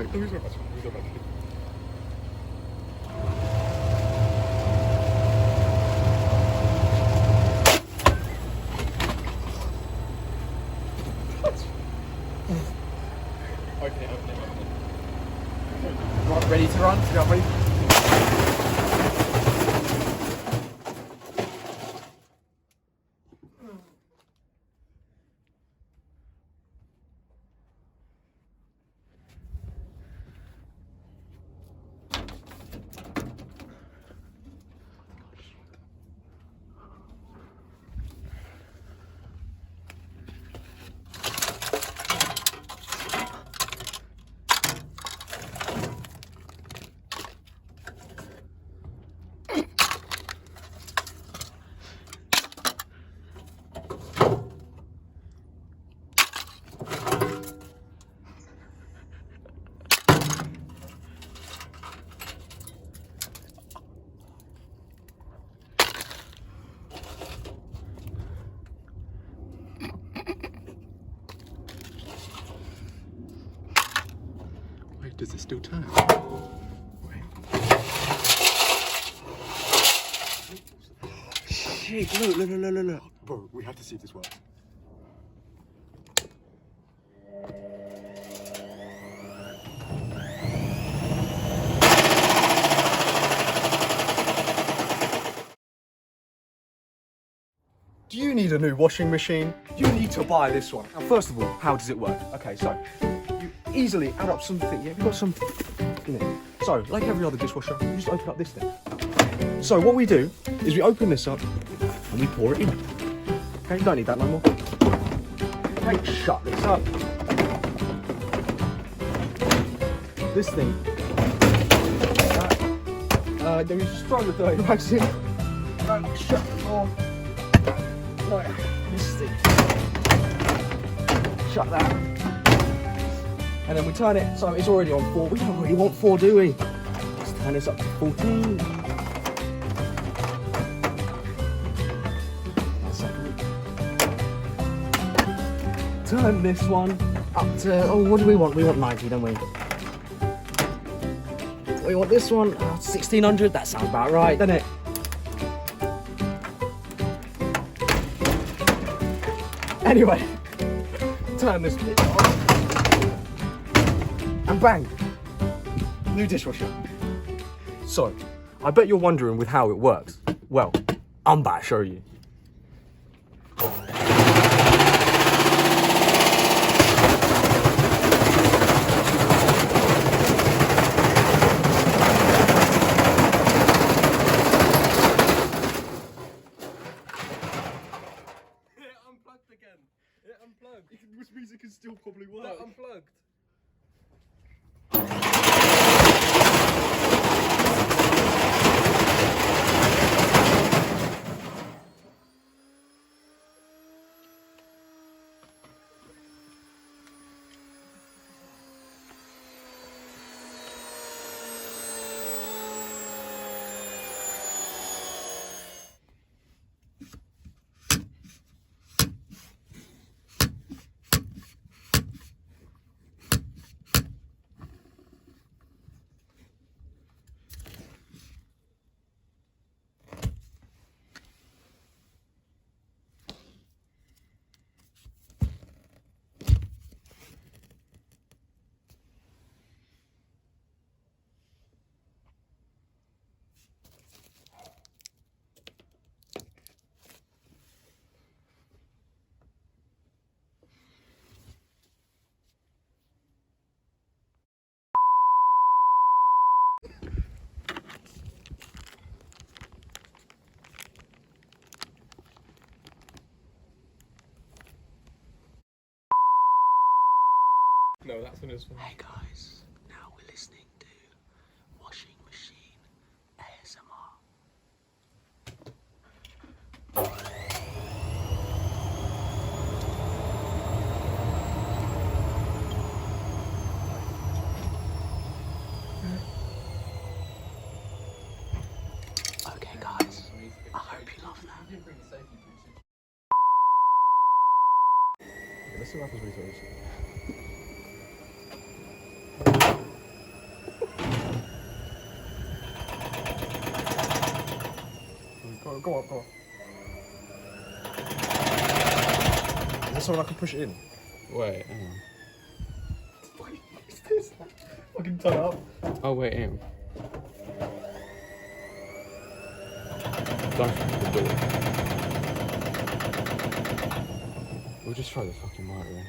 wait. Let me go back. Let me go back. Open it. Right, ready to run? Yeah, ready. Wait, does it still turn? Wait. Shit, look. Bro, we have to see if this works. Do you need a new washing machine? You need to buy this one. Now, first of all, how does it work? Okay, so you easily add up something. Yeah, you've got some in it. So, like every other dishwasher, you just open up this thing. So what we do is we open this up and we pour it in. Okay, you don't need that no more. Okay, shut this up. This thing. Then you just throw the dirty rags in. Shut the door. Right, this thing. Shut that. And then we turn it so it's already on 4. We don't really want 4, do we? Let's turn this up to 14. Turn this one up to, oh, what do we want? We want 90, don't we? We want this one, 1600, that sounds about right, doesn't it? Anyway, turn this bit on, and bang, new dishwasher. So, I bet you're wondering with how it works. Well, I'm about to show you. It unplugged. Which means it can still probably work. That unplugged. No, that's when it's fun. Hey guys, now we're listening to washing machine ASMR. Okay guys, I hope you love that. Okay, let's see what happens when we throw this. Go on, go on. Is there something I can push it in? Wait, hang on. What is this? Fucking turn it up. Oh, wait, hang on. Don't shut the door. We'll just throw the fucking motor in.